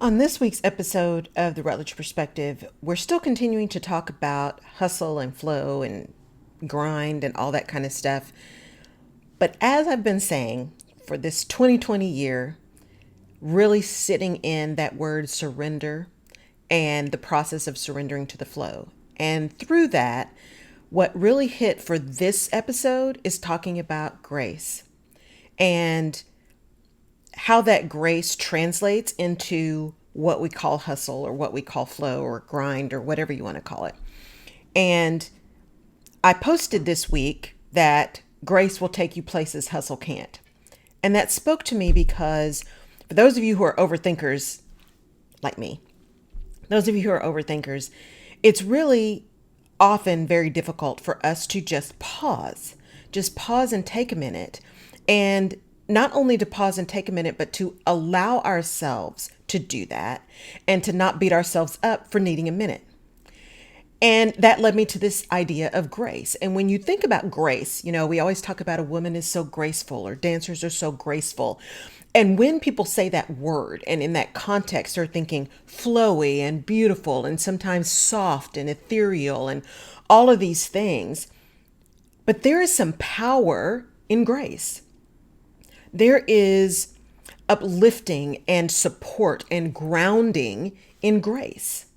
On this week's episode of The Rutledge Perspective, we're still continuing to talk about hustle and flow and grind and all that kind of stuff. But as I've been saying for this 2020 year, really sitting in that word surrender and the process of surrendering to the flow. And through that, what really hit for this episode is talking about grace and how that grace translates into what we call hustle or what we call flow or grind or whatever you want to call it. And I posted this week that grace will take you places hustle can't. And that spoke to me because for those of you who are overthinkers like me, those of you who are overthinkers, it's really often very difficult for us to just pause and take a minute. And not only to pause and take a minute, but to allow ourselves to do that and to not beat ourselves up for needing a minute. And that led me to this idea of grace. And when you think about grace, we always talk about a woman is so graceful or dancers are so graceful. And when people say that word and in that context, they're thinking flowy and beautiful and sometimes soft and ethereal and all of these things. But there is some power in grace. There is uplifting and support and grounding in grace.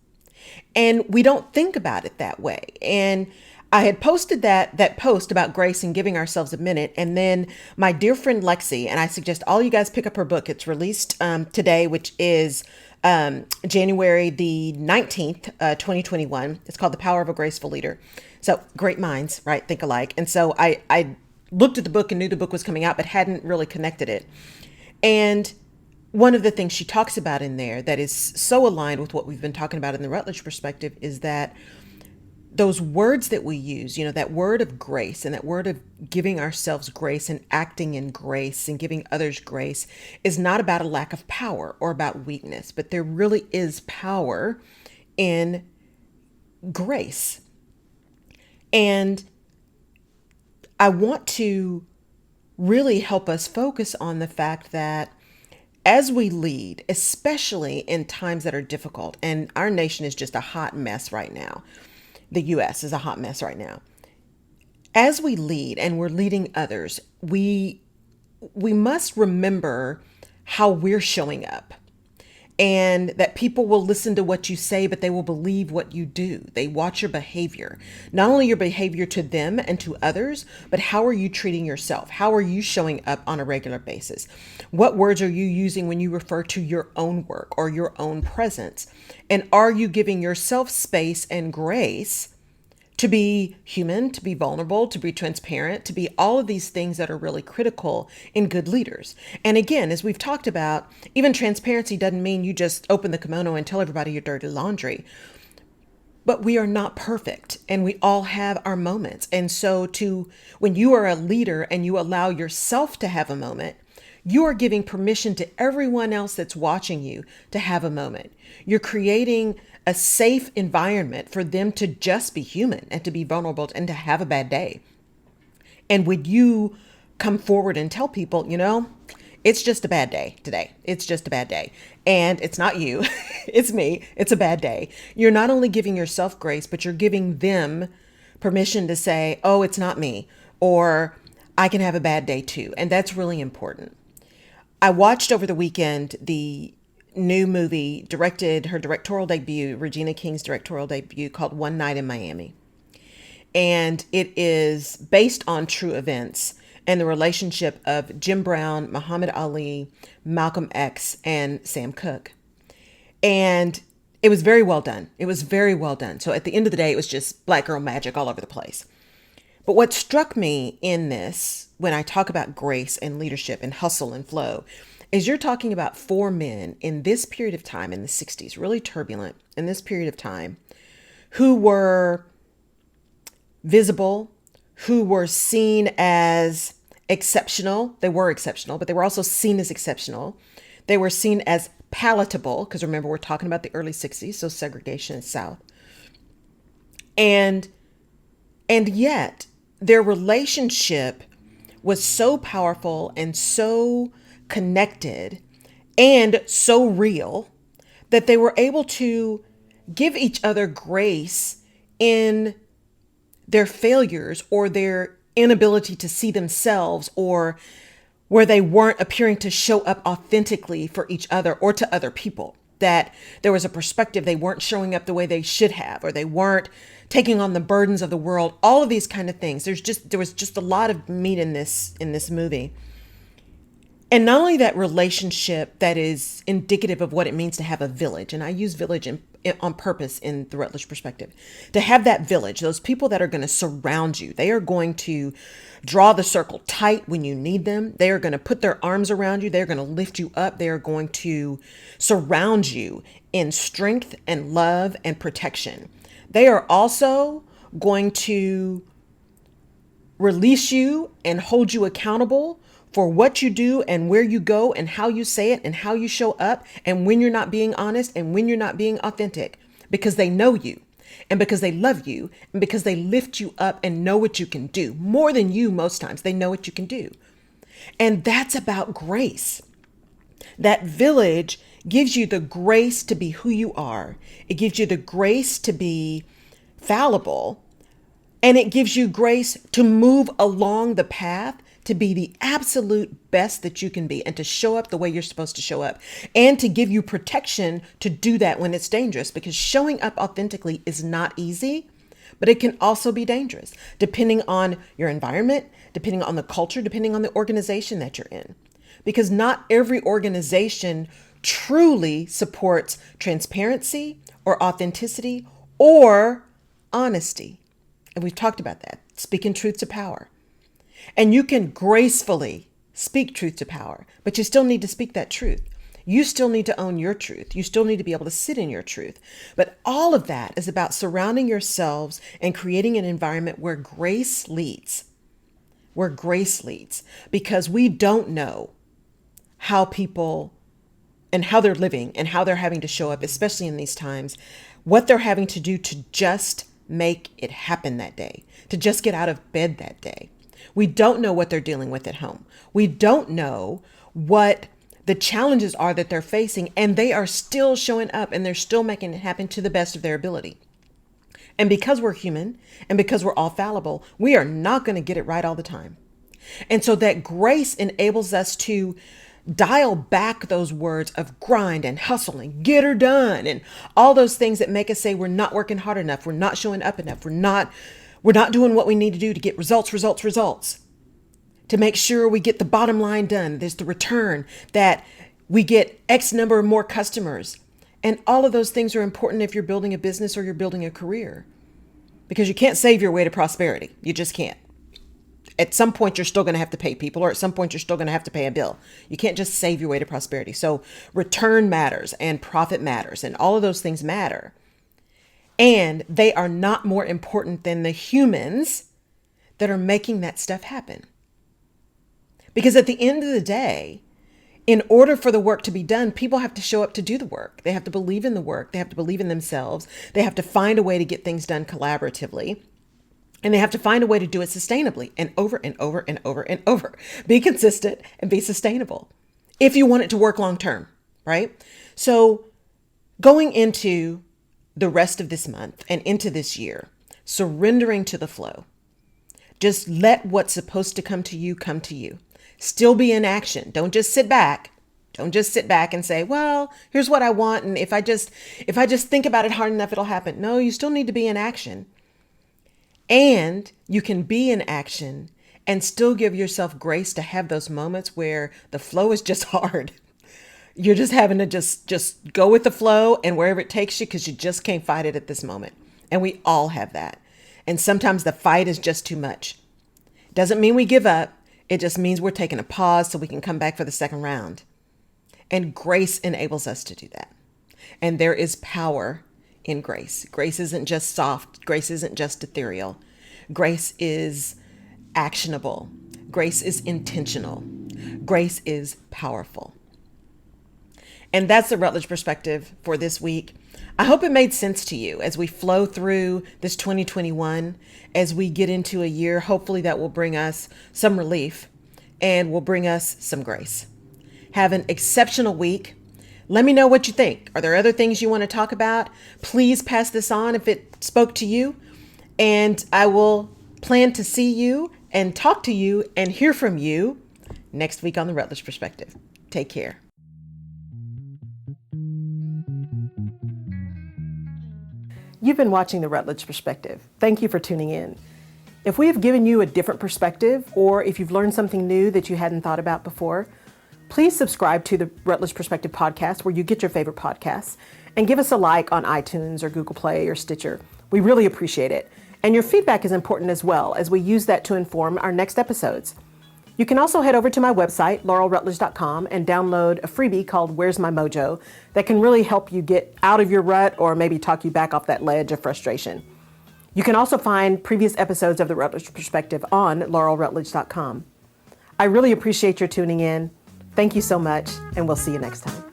And we don't think about it that way. And I had posted that post about grace and giving ourselves a minute. And then my dear friend Lexi, and I suggest all you guys pick up her book. It's released today, which is January the 19th, 2021. It's called The Power of a Graceful Leader. So great minds, right? Think alike. And so I looked at the book and knew the book was coming out, but hadn't really connected it. And one of the things she talks about in there that is so aligned with what we've been talking about in the Rutledge Perspective is that those words that we use, that word of grace and that word of giving ourselves grace and acting in grace and giving others grace is not about a lack of power or about weakness, but there really is power in grace. And I want to really help us focus on the fact that as we lead, especially in times that are difficult, and our nation is just a hot mess right now. The U.S. is a hot mess right now. As we lead and we're leading others, we must remember how we're showing up. And that people will listen to what you say, but they will believe what you do. They watch your behavior, not only your behavior to them and to others, but how are you treating yourself? How are you showing up on a regular basis? What words are you using when you refer to your own work or your own presence? And are you giving yourself space and grace to be human, to be vulnerable, to be transparent, to be all of these things that are really critical in good leaders? And again, as we've talked about, even transparency doesn't mean you just open the kimono and tell everybody your dirty laundry. But we are not perfect and we all have our moments. And so when you are a leader and you allow yourself to have a moment, you are giving permission to everyone else that's watching you to have a moment. You're creating a safe environment for them to just be human and to be vulnerable and to have a bad day. And would you come forward and tell people, it's just a bad day today. It's just a bad day. And it's not you, it's me. It's a bad day. You're not only giving yourself grace, but you're giving them permission to say, oh, it's not me, or I can have a bad day too. And that's really important. I watched over the weekend the new movie, her directorial debut, Regina King's directorial debut called One Night in Miami. And it is based on true events and the relationship of Jim Brown, Muhammad Ali, Malcolm X, and Sam Cooke. And it was very well done. It was very well done. So at the end of the day, it was just black girl magic all over the place. But what struck me in this, when I talk about grace and leadership and hustle and flow, is you're talking about four men in this period of time in the 60s, really turbulent in this period of time, who were visible, who were seen as exceptional. They were exceptional, but they were also seen as exceptional. They were seen as palatable, because remember, we're talking about the early 60s, so segregation is South. And yet their relationship was so powerful and so connected and so real that they were able to give each other grace in their failures or their inability to see themselves, or where they weren't appearing to show up authentically for each other or to other people. That there was a perspective they weren't showing up the way they should have, or they weren't taking on the burdens of the world. All of these kind of things. There was just a lot of meat in this movie. And not only that relationship that is indicative of what it means to have a village, and I use village on purpose in the Rutledge perspective, to have that village, those people that are going to surround you. They are going to draw the circle tight when you need them. They are going to put their arms around you. They're going to lift you up. They are going to surround you in strength and love and protection. They are also going to release you and hold you accountable for what you do and where you go and how you say it and how you show up, and when you're not being honest and when you're not being authentic, because they know you and because they love you and because they lift you up and know what you can do. More than you, most times, they know what you can do. And that's about grace. That village gives you the grace to be who you are. It gives you the grace to be fallible, and it gives you grace to move along the path to be the absolute best that you can be and to show up the way you're supposed to show up, and to give you protection to do that when it's dangerous, because showing up authentically is not easy, but it can also be dangerous depending on your environment, depending on the culture, depending on the organization that you're in, because not every organization truly supports transparency or authenticity or honesty. And we've talked about that, speaking truth to power. And you can gracefully speak truth to power, but you still need to speak that truth. You still need to own your truth. You still need to be able to sit in your truth. But all of that is about surrounding yourselves and creating an environment where grace leads, because we don't know how people and how they're living and how they're having to show up, especially in these times, what they're having to do to just make it happen that day, to just get out of bed that day. We don't know what they're dealing with at home. We don't know what the challenges are that they're facing, and they are still showing up and they're still making it happen to the best of their ability. And because we're human and because we're all fallible, we are not going to get it right all the time. And so that grace enables us to dial back those words of grind and hustle and get her done and all those things that make us say we're not working hard enough, we're not showing up enough, we're not doing what we need to do to get results, to make sure we get the bottom line done. There's the return, that we get X number of more customers. And all of those things are important if you're building a business or you're building a career, because you can't save your way to prosperity. You just can't. At some point, you're still going to have to pay people, or at some point, you're still going to have to pay a bill. You can't just save your way to prosperity. So return matters and profit matters, and all of those things matter. And they are not more important than the humans that are making that stuff happen. Because at the end of the day, in order for the work to be done, people have to show up to do the work. They have to believe in the work. They have to believe in themselves. They have to find a way to get things done collaboratively. And they have to find a way to do it sustainably and over and over and over and over. Be consistent and be sustainable if you want it to work long term, right? So going into the rest of this month and into this year, surrendering to the flow. Just let what's supposed to come to you come to you. Still be in action. Don't just sit back. Don't just sit back and say, well, here's what I want, and if I just think about it hard enough, it'll happen. No, you still need to be in action. And you can be in action and still give yourself grace to have those moments where the flow is just hard. You're just having to just go with the flow and wherever it takes you, because you just can't fight it at this moment. And we all have that. And sometimes the fight is just too much. Doesn't mean we give up. It just means we're taking a pause so we can come back for the second round. And grace enables us to do that. And there is power in grace. Grace isn't just soft. Grace isn't just ethereal. Grace is actionable. Grace is intentional. Grace is powerful. And that's the Rutledge perspective for this week. I hope it made sense to you as we flow through this 2021, as we get into a year, hopefully that will bring us some relief and will bring us some grace. Have an exceptional week. Let me know what you think. Are there other things you want to talk about? Please pass this on if it spoke to you. And I will plan to see you and talk to you and hear from you next week on the Rutledge Perspective. Take care. You've been watching the Rutledge Perspective. Thank you for tuning in. If we have given you a different perspective, or if you've learned something new that you hadn't thought about before, please subscribe to the Rutledge Perspective podcast where you get your favorite podcasts, and give us a like on iTunes or Google Play or Stitcher. We really appreciate it. And your feedback is important as well, as we use that to inform our next episodes. You can also head over to my website, laurelrutledge.com, and download a freebie called Where's My Mojo that can really help you get out of your rut or maybe talk you back off that ledge of frustration. You can also find previous episodes of the Rutledge Perspective on laurelrutledge.com. I really appreciate your tuning in. Thank you so much, and we'll see you next time.